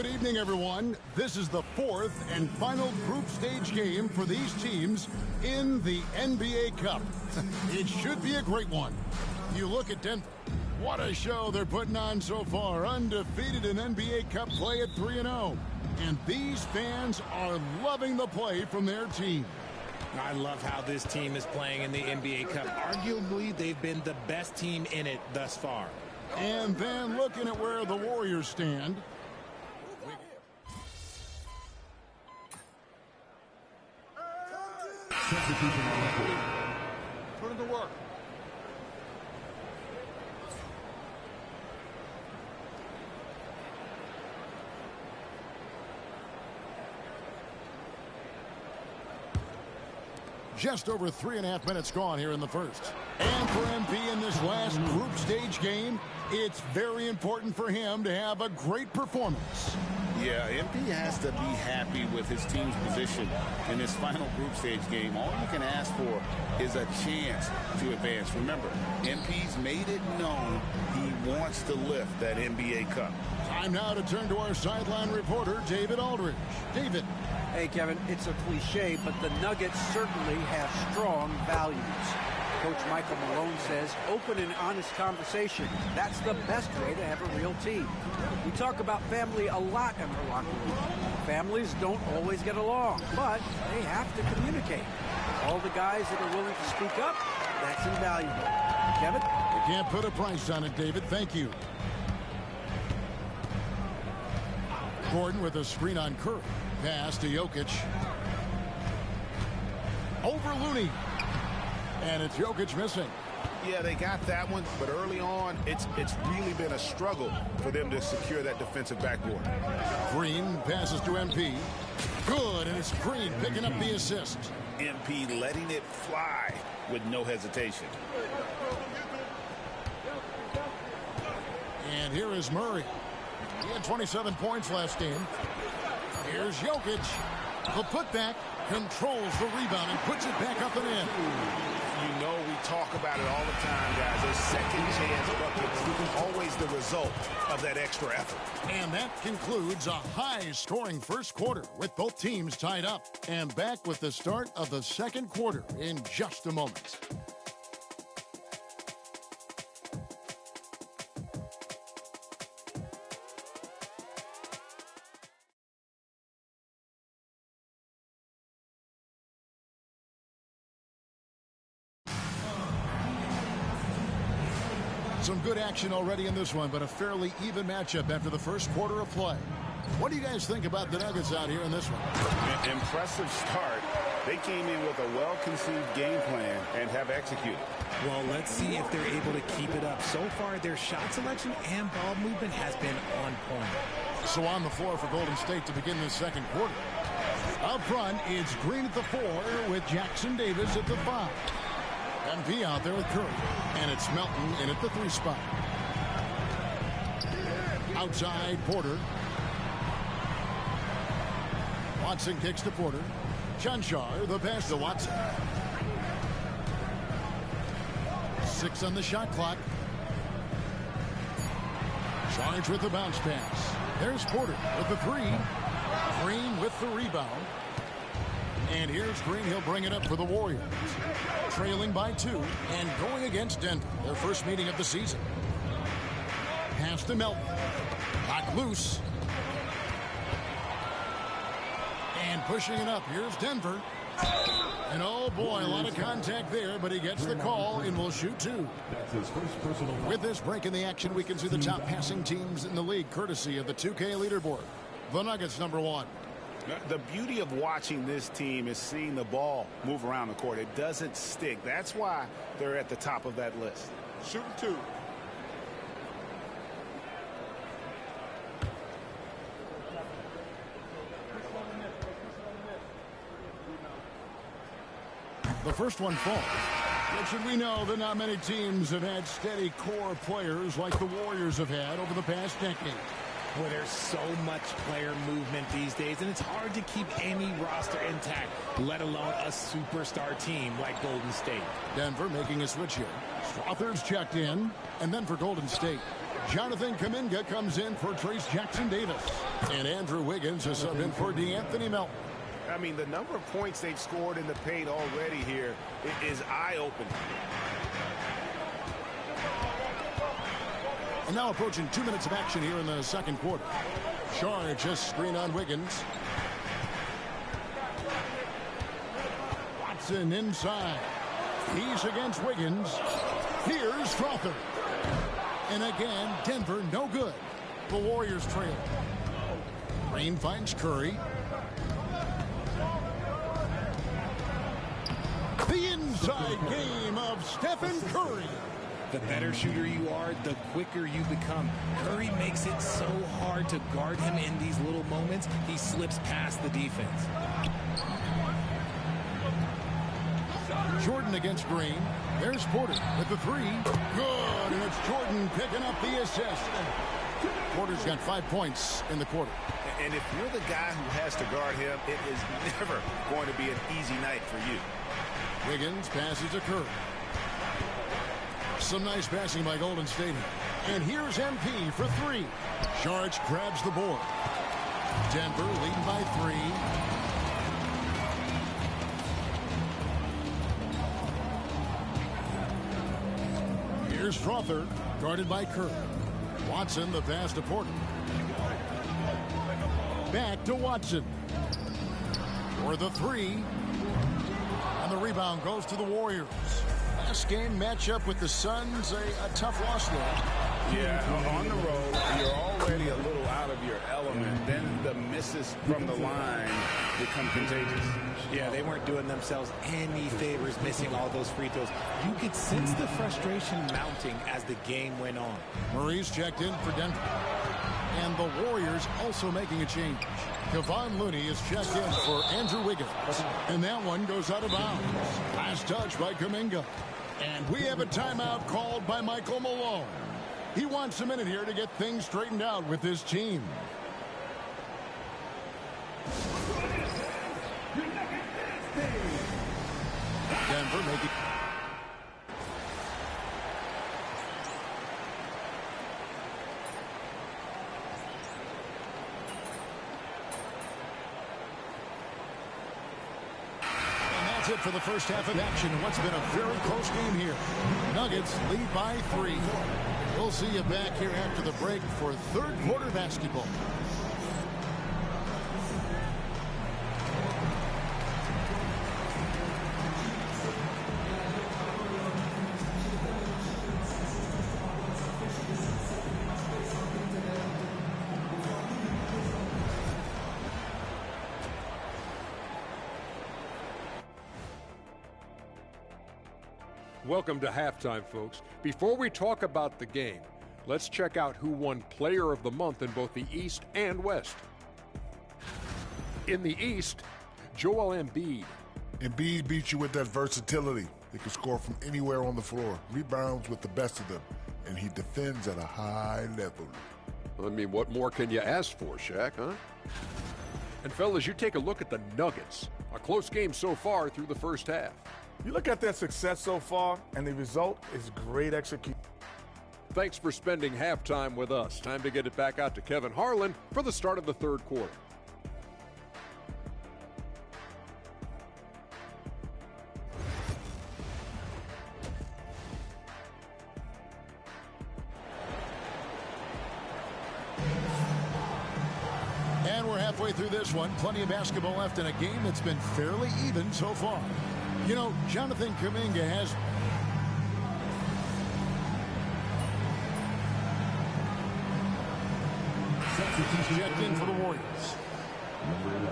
Good evening, everyone. This is the fourth and final group stage game for these teams in the NBA Cup. It should be a great one. You look at Denver. What a show they're putting on so far. Undefeated in NBA Cup play at 3-0. And these fans are loving the play from their team. I love how this team is playing in the NBA Cup. Arguably, they've been the best team in it thus far. And then looking at where the Warriors stand. Put him to work. Just over 3.5 minutes gone here in the first. And for MP in this last group stage game, it's very important for him to have a great performance. Yeah, MP has to be happy with his team's position in this final group stage game. All you can ask for is a chance to advance. Remember, MP's made it known he wants to lift that NBA Cup. Time now to turn to our sideline reporter, David Aldridge. David. Hey, Kevin, it's a cliche, but the Nuggets certainly have strong values. Coach Michael Malone says open and honest conversation. That's the best way to have a real team. We talk about family a lot in our locker room. Families don't always get along, but they have to communicate. All the guys that are willing to speak up, that's invaluable. Kevin? You can't put a price on it, David. Thank you. Gordon with a screen on Curry. Pass to Jokic. Over Looney. And it's Jokic missing. Yeah, they got that one, but early on, it's really been a struggle for them to secure that defensive backboard. Green passes to MP. Good, and it's Green picking up the assist. MP letting it fly with no hesitation. And here is Murray. He had 27 points last game. Here's Jokic. The putback, controls the rebound and puts it back up and in. You know we talk about it all the time, guys. Those second chance buckets, always the result of that extra effort. And that concludes a high-scoring first quarter with both teams tied up. And back with the start of the second quarter in just a moment. Some good action already in this one, but a fairly even matchup after the first quarter of play. What do you guys think about the Nuggets out here in this one? Impressive start. They came in with a well-conceived game plan and have executed. Well, let's see if they're able to keep it up. So far, their shot selection and ball movement has been on point. So on the floor for Golden State to begin this second quarter. Up front, it's Green at the 4 with Jackson Davis at the 5. MP out there with Curry. And it's Melton in at the 3 spot. Outside, Porter. Watson kicks to Porter. Chanchar, the pass to Watson. 6 on the shot clock. Charge with the bounce pass. There's Porter with the 3. Green with the rebound. And here's Green. He'll bring it up for the Warriors. Trailing by 2 and going against Denver. Their first meeting of the season. Pass to Melton. Knocked loose. And pushing it up. Here's Denver. And oh boy, a lot of contact there, but he gets the call and will shoot 2. With this break in the action, we can see the top passing teams in the league, courtesy of the 2K leaderboard. The Nuggets, number 1. The beauty of watching this team is seeing the ball move around the court. It doesn't stick. That's why they're at the top of that list. Shooting 2. The first one falls. Yet should we know that not many teams have had steady core players like the Warriors have had over the past decade. Well, there's so much player movement these days, and it's hard to keep any roster intact, let alone a superstar team like Golden State. Denver making a switch here. Strawther's checked in, and then for Golden State, Jonathan Kuminga comes in for Trace Jackson Davis. And Andrew Wiggins is subbed in for DeAnthony Melton. I mean, the number of points they've scored in the paint already here is eye-opening. And now approaching 2 minutes of action here in the second quarter. Shard just screen on Wiggins. Watson inside. He's against Wiggins. Here's Strawther. And again, Denver no good. The Warriors trail. Green finds Curry. The inside game of Stephen Curry. The better shooter you are, the quicker you become. Curry makes it so hard to guard him in these little moments. He slips past the defense. Jordan against Green. There's Porter with the three. Good, and it's Jordan picking up the assist. Porter's got 5 points in the quarter. And if you're the guy who has to guard him, it is never going to be an easy night for you. Wiggins passes to Curry. Some nice passing by Golden State. And here's MP for three. Saric grabs the board. Denver leading by 3. Here's Strawther, guarded by Curry. Watson, the pass to Porter. Back to Watson. For the three. And the rebound goes to the Warriors. Last game matchup with the Suns, a tough loss there. Yeah, on the road, you're already a little out of your element. Then the misses from the line become contagious. Yeah, they weren't doing themselves any favors missing all those free throws. You could sense the frustration mounting as the game went on. Murray's checked in for Denver. And the Warriors also making a change. Kevon Looney is checked in for Andrew Wiggins. And that one goes out of bounds. Last touch by Kuminga. And we have a timeout called by Michael Malone. He wants a minute here to get things straightened out with his team. Denver making... It for the first half of action. What's been a very close game here. Nuggets lead by 3. We'll see you back here after the break for third quarter basketball. Welcome to halftime, folks. Before we talk about the game, let's check out who won Player of the Month in both the East and West. In the East, Joel Embiid. Embiid beats you with that versatility. He can score from anywhere on the floor, rebounds with the best of them, and he defends at a high level. I mean, what more can you ask for, Shaq, huh? And fellas, you take a look at the Nuggets. A close game so far through the first half. You look at their success so far, and the result is great execution. Thanks for spending halftime with us. Time to get it back out to Kevin Harlan for the start of the third quarter. And we're halfway through this one. Plenty of basketball left in a game that's been fairly even so far. You know, Jonathan Kuminga has... checked in for the Warriors. Number 11,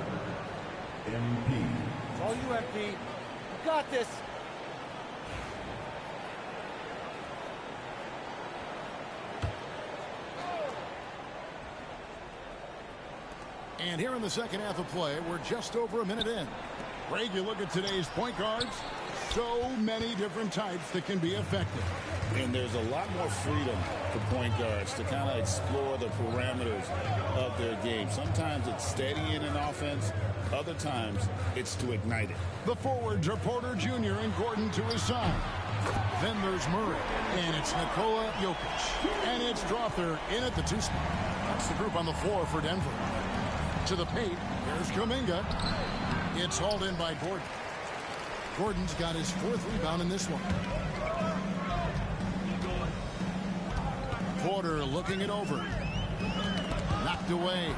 MP. It's all you, MP. You got this. And here in the second half of play, we're just over a minute in. Greg, you look at today's point guards, so many different types that can be effective. And there's a lot more freedom for point guards to kind of explore the parameters of their game. Sometimes it's steadying an offense. Other times it's to ignite it. The forwards are Porter Jr. and Gordon to his side. Then there's Murray, and it's Nikola Jokic. And it's Drawther in at the 2 spot. That's the group on the floor for Denver. To the paint, there's Kuminga. It's hauled in by Gordon. Gordon's got his 4th rebound in this one. Porter looking it over. Knocked away.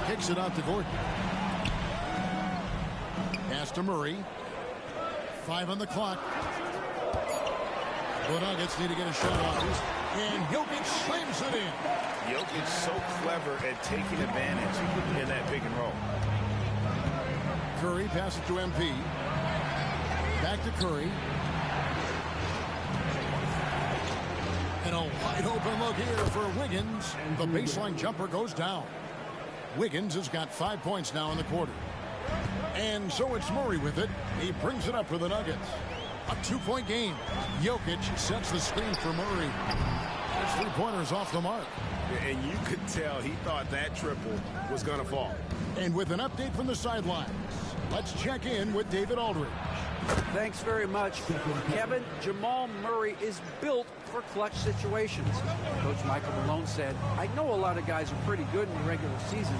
Kicks it out to Gordon. Pass to Murray. 5 on the clock. The Nuggets need to get a shot off. And Jokic slams it in. Jokic so clever at taking advantage in that pick and roll. Curry passes to MP. Back to Curry. And a wide open look here for Wiggins. The baseline jumper goes down. Wiggins has got 5 points now in the quarter. And so it's Murray with it. He brings it up for the Nuggets. A 2-point game. Jokic sets the screen for Murray. His 3-pointers off the mark. And you could tell he thought that triple was going to fall. And with an update from the sidelines, let's check in with David Aldridge. Thanks very much. Kevin, Jamal Murray is built for clutch situations. Coach Michael Malone said, I know a lot of guys are pretty good in the regular season,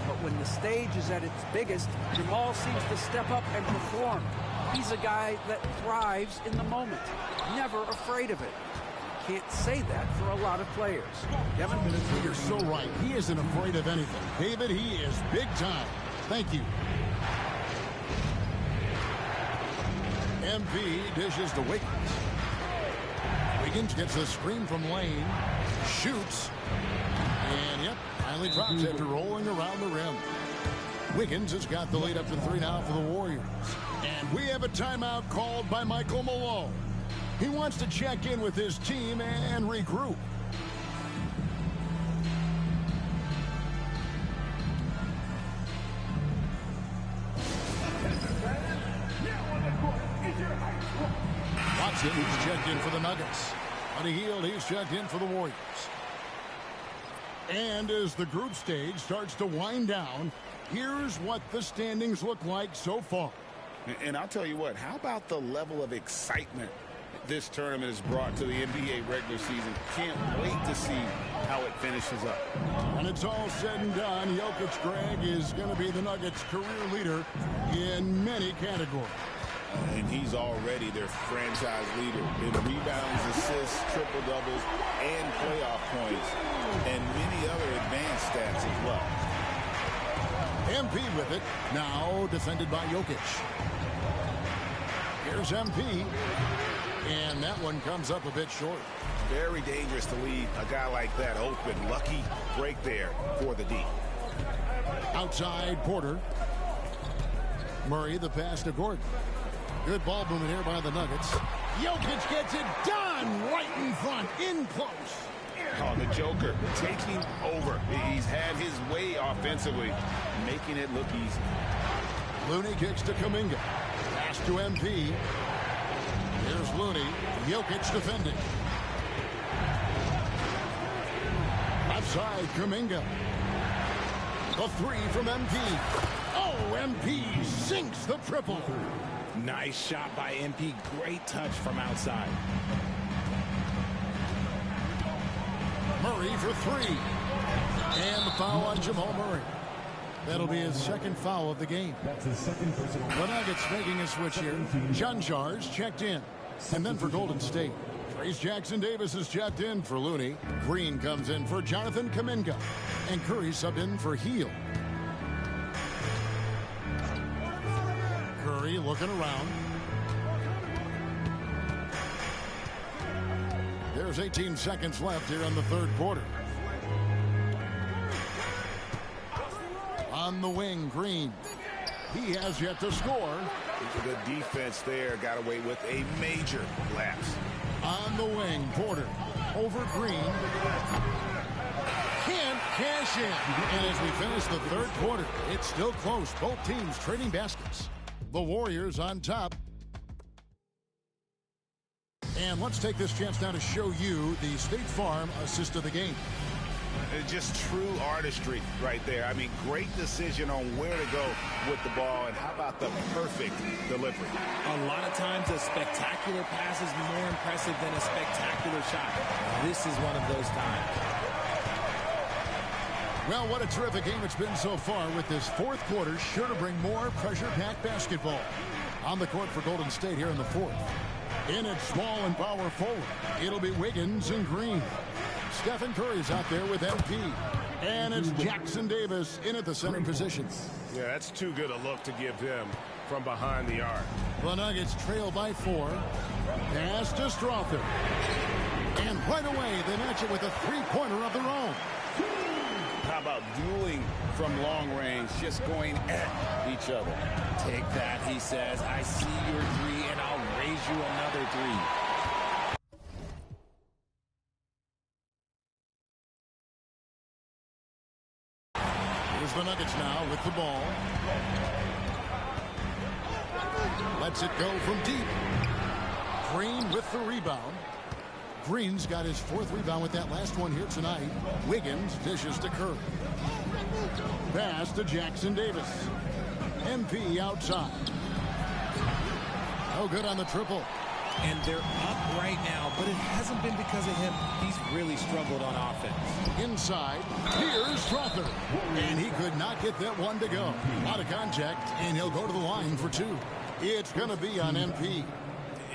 but when the stage is at its biggest, Jamal seems to step up and perform. He's a guy that thrives in the moment, never afraid of it. Can't say that for a lot of players. Kevin? You're so right. He isn't afraid of anything. David, he is big time. Thank you. MP dishes to Wiggins. Wiggins gets a screen from Lane. Shoots. And, yep, finally drops after rolling around the rim. Wiggins has got the lead up to 3 now for the Warriors. And we have a timeout called by Michael Malone. He wants to check in with his team and regroup. Watson, he's checked in for the Nuggets. Buddy Hield, he's checked in for the Warriors. And as the group stage starts to wind down, here's what the standings look like so far. And I'll tell you what, how about the level of excitement this tournament has brought to the NBA regular season? Can't wait to see how it finishes up. When it's all said and done, Jokic, Greg, is going to be the Nuggets' career leader in many categories. And he's already their franchise leader in rebounds, assists, triple-doubles, and playoff points, and many other advanced stats as well. MP with it, now defended by Jokic. Here's MP, and that one comes up a bit short. Very dangerous to leave a guy like that open. Lucky break there for the D. Outside Porter. Murray the pass to Gordon. Good ball movement here by the Nuggets. Jokic gets it done right in front, in close. Oh, the Joker taking over. He's had his way offensively, making it look easy. Looney kicks to Kuminga. Pass to MP. Here's Looney. Jokic defending. Outside Kuminga. The 3 from MP. Oh, MP sinks the triple. Nice shot by MP. Great touch from outside. Murray for 3. And the foul on Jamal Murray. That'll be his second foul of the game. That's his second personal. The Nuggets making a switch here. Junjar's checked in. And then for Golden State, Trace Jackson Davis is checked in for Looney. Green comes in for Jonathan Kuminga. And Curry subbed in for Hield. Curry looking around. There's 18 seconds left here in the third quarter. On the wing, Green. He has yet to score. The defense there got away with a major lapse. On the wing, Porter. Over Green. Can't cash in. And as we finish the third quarter, it's still close. Both teams trading baskets. The Warriors on top. And let's take this chance now to show you the State Farm assist of the game. Just true artistry right there. I mean, great decision on where to go with the ball, and how about the perfect delivery? A lot of times a spectacular pass is more impressive than a spectacular shot. This is one of those times. Well, what a terrific game it's been so far, with this fourth quarter sure to bring more pressure-packed basketball. On the court for Golden State here in the fourth. In at small and power forward, it'll be Wiggins and Green. Stephen Curry's out there with MP. And it's Jackson Davis in at the center position. Yeah, that's too good a look to give him from behind the arc. The Nuggets trail by 4. Pass to Strother. And right away, they match it with a three-pointer of their own. How about dueling from long range, just going at each other? Take that, he says. I see your three, and I'll raise you another three. Here's the Nuggets now with the ball. Lets it go from deep. Green with the rebound. Green's got his 4th rebound with that last one here tonight. Wiggins dishes to Curry. Pass to Jackson Davis. MP outside. No good on the triple. And they're up right now, but it hasn't been because of him. He's really struggled on offense. Inside, here's Strother. And he could not get that one to go. Out of contact, and he'll go to the line for 2. It's going to be on MP.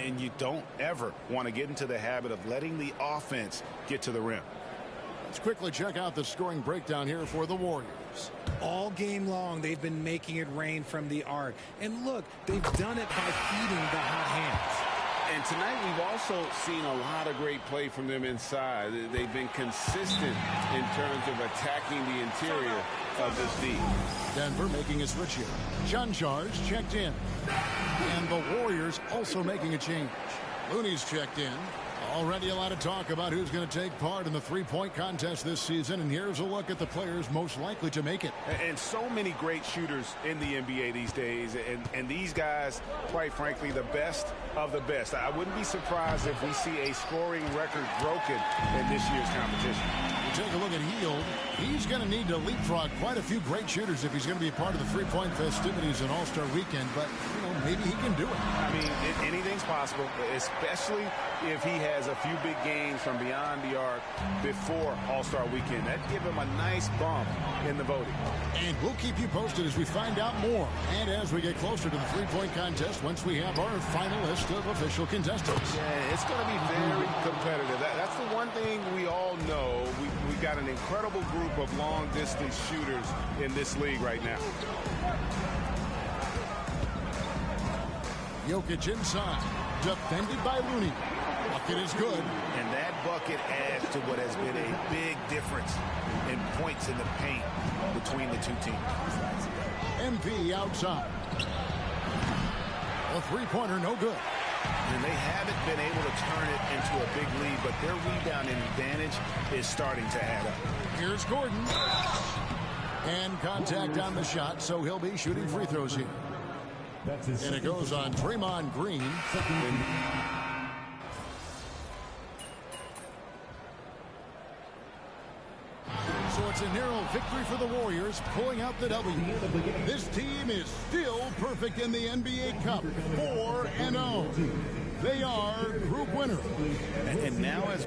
And you don't ever want to get into the habit of letting the offense get to the rim. Let's quickly check out the scoring breakdown here for the Warriors. All game long, they've been making it rain from the arc. And look, they've done it by feeding the hot hands. And tonight we've also seen a lot of great play from them inside. They've been consistent in terms of attacking the interior of this D. Denver making a switch here. John-Charles checked in. And the Warriors also making a change. Looney's checked in. Already a lot of talk about who's going to take part in the three-point contest this season, and here's a look at the players most likely to make it. And so many great shooters in the NBA these days, and these guys, quite frankly, the best of the best. I wouldn't be surprised if we see a scoring record broken in this year's competition. You take a look at Hield. He's going to need to leapfrog quite a few great shooters if he's going to be a part of the three-point festivities in All-Star Weekend, but maybe he can do it. I mean, anything's possible, especially if he has a few big games from beyond the arc before All-Star Weekend. That'd give him a nice bump in the voting. And we'll keep you posted as we find out more, and as we get closer to the three-point contest once we have our final list of official contestants. Yeah, it's going to be very competitive. That's the one thing we all know. We've got an incredible group of long-distance shooters in this league right now. Jokic inside, defended by Looney. Bucket is good. And that bucket adds to what has been a big difference in points in the paint between the two teams. MP outside. A three-pointer, no good. And they haven't been able to turn it into a big lead, but their rebounding advantage is starting to add up. Here's Gordon. And contact on the shot, so he'll be shooting free throws here. And it goes on Draymond Green. So it's a narrow victory for the Warriors, pulling out the W. This team is still perfect in the NBA Cup, 4-0. They are group winners. And now as